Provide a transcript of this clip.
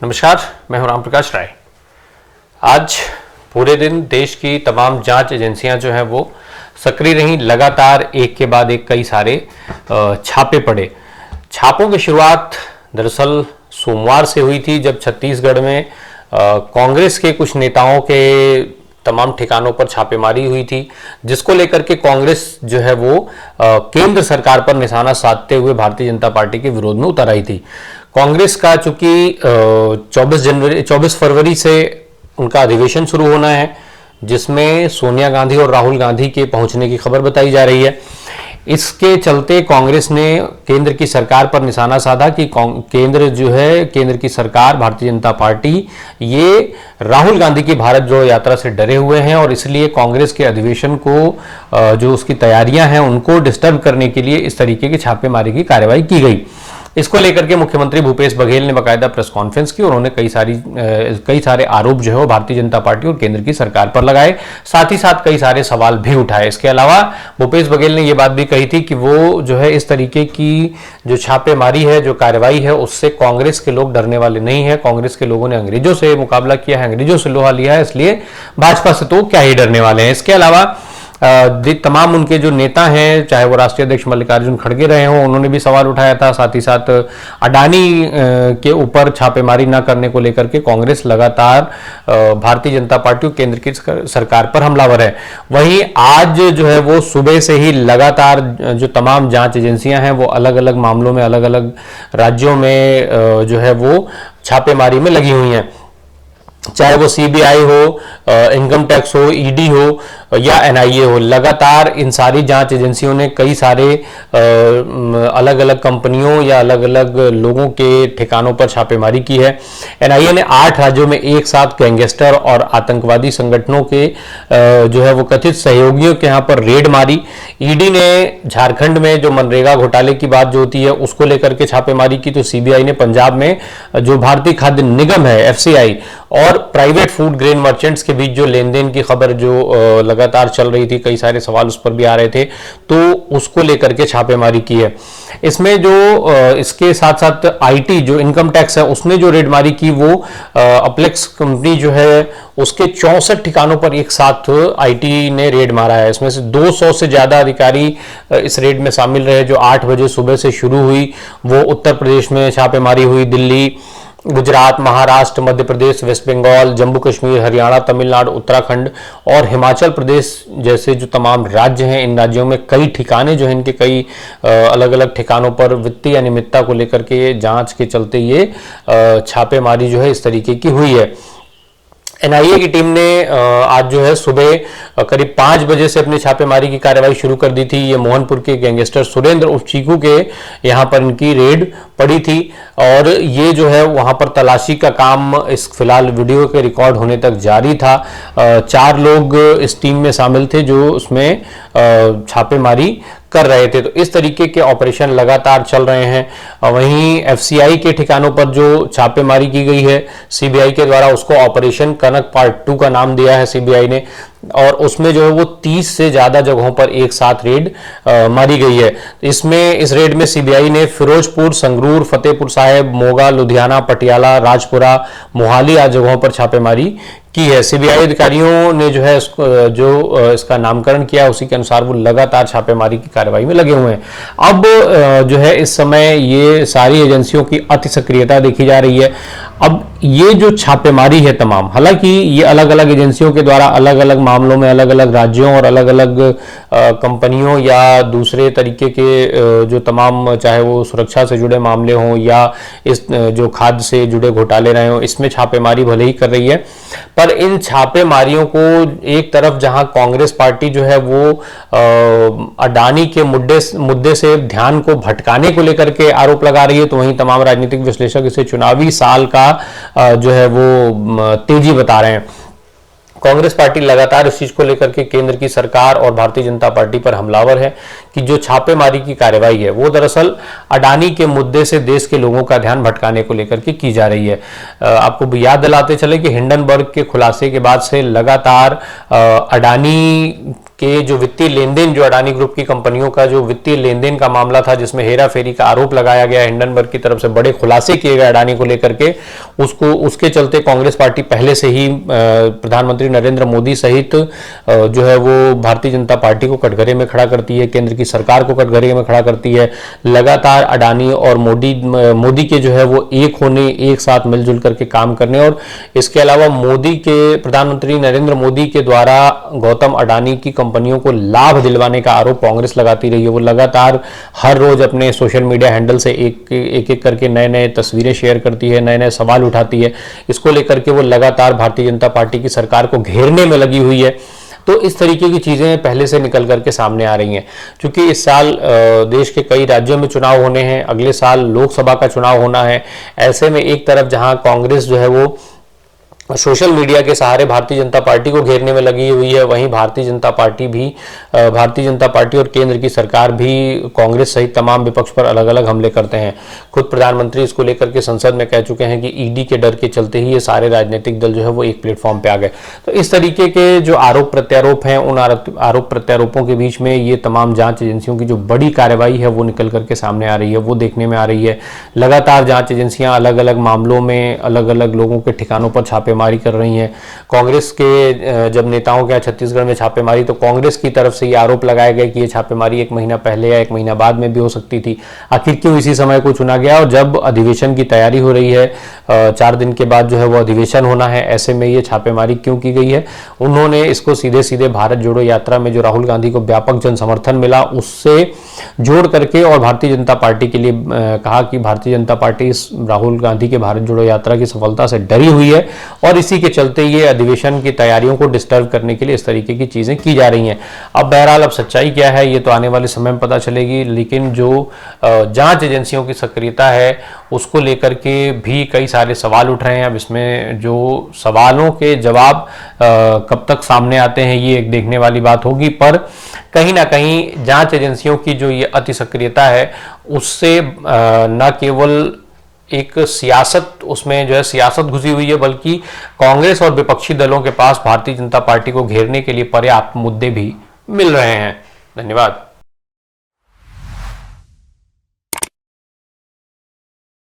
नमस्कार, मैं हूं राम प्रकाश राय। आज पूरे दिन देश की तमाम जांच एजेंसियां जो हैं वो सक्रिय रहीं। लगातार एक के बाद एक कई सारे छापे पड़े। छापों की शुरुआत दरअसल सोमवार से हुई थी, जब छत्तीसगढ़ में कांग्रेस के कुछ नेताओं के तमाम ठिकानों पर छापेमारी हुई थी, जिसको लेकर के कांग्रेस जो है वो केंद्र सरकार पर निशाना साधते हुए भारतीय जनता पार्टी के विरोध में उतर आई थी। कांग्रेस का चूंकि 24 फरवरी से उनका अधिवेशन शुरू होना है, जिसमें सोनिया गांधी और राहुल गांधी के पहुंचने की खबर बताई जा रही है। इसके चलते कांग्रेस ने केंद्र की सरकार पर निशाना साधा कि केंद्र की सरकार भारतीय जनता पार्टी ये राहुल गांधी की भारत जोड़ो यात्रा से डरे हुए हैं और इसलिए कांग्रेस के अधिवेशन को जो उसकी तैयारियां हैं उनको डिस्टर्ब करने के लिए इस तरीके की छापेमारी की कार्रवाई की गई। इसको लेकर के मुख्यमंत्री भूपेश बघेल ने बाकायदा प्रेस कॉन्फ्रेंस की और उन्होंने कई सारे आरोप जो है वो भारतीय जनता पार्टी और केंद्र की सरकार पर लगाए, साथ ही साथ कई सारे सवाल भी उठाए। इसके अलावा भूपेश बघेल ने यह बात भी कही थी कि वो जो है इस तरीके की जो छापेमारी है, जो कार्रवाई है, उससे कांग्रेस के लोग डरने वाले नहीं है। कांग्रेस के लोगों ने अंग्रेजों से मुकाबला किया है, अंग्रेजों से लोहा लिया है, इसलिए भाजपा से तो क्या ही डरने वाले हैं। इसके अलावा तमाम उनके जो नेता हैं, चाहे वो राष्ट्रीय अध्यक्ष मल्लिकार्जुन खड़गे रहे हों, उन्होंने भी सवाल उठाया था। साथ ही साथ अडानी के ऊपर छापेमारी न करने को लेकर के कांग्रेस लगातार भारतीय जनता पार्टी और केंद्र की सरकार पर हमलावर है। वहीं आज जो है वो सुबह से ही लगातार जो तमाम जांच एजेंसियां हैं वो अलग अलग मामलों में अलग अलग राज्यों में जो है वो छापेमारी में लगी हुई हैं, चाहे वो सीबीआई हो, इनकम टैक्स हो, ईडी हो या एनआईए हो। लगातार इन सारी जांच एजेंसियों ने कई सारे अलग अलग कंपनियों या अलग अलग लोगों के ठिकानों पर छापेमारी की है। एनआईए ने 8 राज्यों में एक साथ गैंगस्टर और आतंकवादी संगठनों के जो है वो कथित सहयोगियों के यहाँ पर रेड मारी। ईडी ने झारखंड में जो मनरेगा घोटाले की बात जो होती है उसको लेकर के छापेमारी की, तो सीबीआई ने पंजाब में जो भारतीय खाद्य निगम है एफसीआई और प्राइवेट फूड ग्रेन मर्चेंट्स के बीच जो लेन देन की खबर जो लगातार चल रही थी, कई सारे सवाल उस पर भी आ रहे थे, तो उसको लेकर के छापेमारी की है। इसमें जो इसके साथ साथ आईटी जो इनकम टैक्स है उसने जो रेड मारी की, वो अपलेक्स कंपनी जो है उसके 64 ठिकानों पर एक साथ आईटी ने रेड मारा है। इसमें से 200 से ज्यादा अधिकारी इस रेड में शामिल रहे, जो 8 बजे सुबह से शुरू हुई। वो उत्तर प्रदेश में छापेमारी हुई, दिल्ली, गुजरात, महाराष्ट्र, मध्य प्रदेश, वेस्ट बंगाल, जम्मू कश्मीर, हरियाणा, तमिलनाडु, उत्तराखंड और हिमाचल प्रदेश जैसे जो तमाम राज्य हैं, इन राज्यों में कई ठिकाने जो हैं, इनके कई अलग अलग ठिकानों पर वित्तीय अनियमितता को लेकर के जांच के चलते ये छापेमारी जो है इस तरीके की हुई है। एनआईए की टीम ने आज जो है सुबह करीब 5 बजे से अपनी छापेमारी की कार्रवाई शुरू कर दी थी। ये मोहनपुर के गैंगस्टर सुरेंद्र उर्फ चीकू के यहाँ पर इनकी रेड पड़ी थी और ये जो है वहाँ पर तलाशी का काम इस फिलहाल वीडियो के रिकॉर्ड होने तक जारी था। 4 लोग इस टीम में शामिल थे जो उसमें छापेमारी कर रहे थे। तो इस तरीके के ऑपरेशन लगातार चल रहे हैं। वहीं एफसीआई के ठिकानों पर जो छापेमारी की गई है सीबीआई के द्वारा, उसको ऑपरेशन कनक पार्ट 2 का नाम दिया है सीबीआई ने, और उसमें जो है वो 30 से ज्यादा जगहों पर एक साथ रेड मारी गई है। इस रेड में सीबीआई ने फिरोजपुर, संगरूर, फतेहपुर साहिब, मोगा, लुधियाना, पटियाला, राजपुरा, मोहाली आदि जगहों पर छापेमारी की है। सीबीआई अधिकारियों ने जो है इसका नामकरण किया, उसी के अनुसार वो लगातार छापेमारी की कार्रवाई में लगे हुए हैं। अब जो है इस समय ये सारी एजेंसियों की अति सक्रियता देखी जा रही है। अब ये जो छापेमारी है तमाम, हालांकि ये अलग अलग एजेंसियों के द्वारा अलग अलग मामलों में अलग अलग राज्यों और अलग अलग कंपनियों या दूसरे तरीके के जो तमाम, चाहे वो सुरक्षा से जुड़े मामले हों या इस जो खाद्य से जुड़े घोटाले रहे हों, इसमें छापेमारी भले ही कर रही है, पर इन छापेमारियों को एक तरफ जहां कांग्रेस पार्टी जो है वो अडानी के मुद्दे से ध्यान को भटकाने को लेकर के आरोप लगा रही है, तो वहीं तमाम राजनीतिक विश्लेषक इसे चुनावी साल का जो है वो तेजी बता रहे हैं। कांग्रेस पार्टी लगातार इस चीज को लेकर के केंद्र की सरकार और भारतीय जनता पार्टी पर हमलावर है कि जो छापेमारी की कार्रवाई है वो दरअसल अडानी के मुद्दे से देश के लोगों का ध्यान भटकाने को लेकर के की जा रही है। आपको याद दिलाते चले कि हिंडनबर्ग के खुलासे के बाद से लगातार अडानी के जो वित्तीय लेन देन, जो अडानी ग्रुप की कंपनियों का जो वित्तीय लेन देन का मामला था, जिसमें हेरा फेरी का आरोप लगाया गया, हिंडनबर्ग की तरफ से बड़े खुलासे किए गए अडानी को लेकर के, उसके चलते कांग्रेस पार्टी पहले से ही प्रधानमंत्री नरेंद्र मोदी सहित जो है वो भारतीय जनता पार्टी को कटघरे में खड़ा करती है, केंद्र की सरकार को कटघरे में खड़ा करती है। लगातार अडानी और मोदी के जो है वो एक होने, एक साथ मिलजुल करके काम करने, और इसके अलावा प्रधानमंत्री नरेंद्र मोदी के द्वारा गौतम अडानी की कंपनियों को लाभ दिलवाने का आरोप कांग्रेस लगाती रही है। वो लगातार हर रोज अपने सोशल मीडिया हैंडल से एक करके नए नए तस्वीरें शेयर करती है, नए नए सवाल उठाती है। इसको लेकर के वो लगातार भारतीय जनता पार्टी की सरकार को घेरने में लगी हुई है। तो इस तरीके की चीजें पहले से निकल करके सामने आ रही हैं। क्योंकि इस साल देश के कई राज्यों में चुनाव होने हैं, अगले साल लोकसभा का चुनाव होना है। ऐसे में एक तरफ जहां कांग्रेस जो है वो सोशल मीडिया के सहारे भारतीय जनता पार्टी को घेरने में लगी हुई है, वहीं भारतीय जनता पार्टी और केंद्र की सरकार भी कांग्रेस सहित तमाम विपक्ष पर अलग अलग हमले करते हैं। खुद प्रधानमंत्री इसको लेकर के संसद में कह चुके हैं कि ईडी के डर के चलते ही ये सारे राजनीतिक दल जो है वो एक प्लेटफॉर्म पे आ गए। तो इस तरीके के जो आरोप प्रत्यारोप हैं, उन आरोप प्रत्यारोपों के बीच में ये तमाम जांच एजेंसियों की जो बड़ी कार्रवाई है वो निकल करके सामने आ रही है, वो देखने में आ रही है। लगातार जांच एजेंसियां अलग अलग मामलों में अलग अलग लोगों के ठिकानों पर छापेमारी कर रही हैं। कांग्रेस के जब नेताओं के यहाँ छत्तीसगढ़ में छापेमारी, तो कांग्रेस की तरफ से ये आरोप लगाया गया कि ये छापेमारी 1 महीना पहले या 1 महीना बाद में भी हो सकती थी। आखिर क्यों इसी समय को चुना गया? और जब अधिवेशन की तैयारी हो रही है, 4 दिन के बाद जो है वो अधिवेशन होना है, ऐसे में ये छापेमारी क्यों की गई है? उन्होंने इसको सीधे सीधे भारत जोड़ो यात्रा में जो राहुल गांधी को व्यापक जन समर्थन मिला उससे जोड़ करके और भारतीय जनता पार्टी के लिए कहा कि भारतीय जनता पार्टी इस राहुल गांधी के भारत जोड़ो यात्रा की सफलता से डरी हुई है और इसी के चलते ये अधिवेशन की तैयारियों को डिस्टर्ब करने के लिए इस तरीके की चीजें की जा रही हैं। अब बहरहाल अब सच्चाई क्या है ये तो आने वाले समय में पता चलेगी, लेकिन जो जांच एजेंसियों की सक्रियता है उसको लेकर के भी कई सारे सवाल उठ रहे हैं। अब इसमें जो सवालों के जवाब कब तक सामने आते हैं ये एक देखने वाली बात होगी, पर कहीं ना कहीं जांच एजेंसियों की जो ये अति सक्रियता है उससे न केवल एक सियासत, उसमें जो है सियासत घुसी हुई है, बल्कि कांग्रेस और विपक्षी दलों के पास भारतीय जनता पार्टी को घेरने के लिए पर्याप्त मुद्दे भी मिल रहे हैं। धन्यवाद।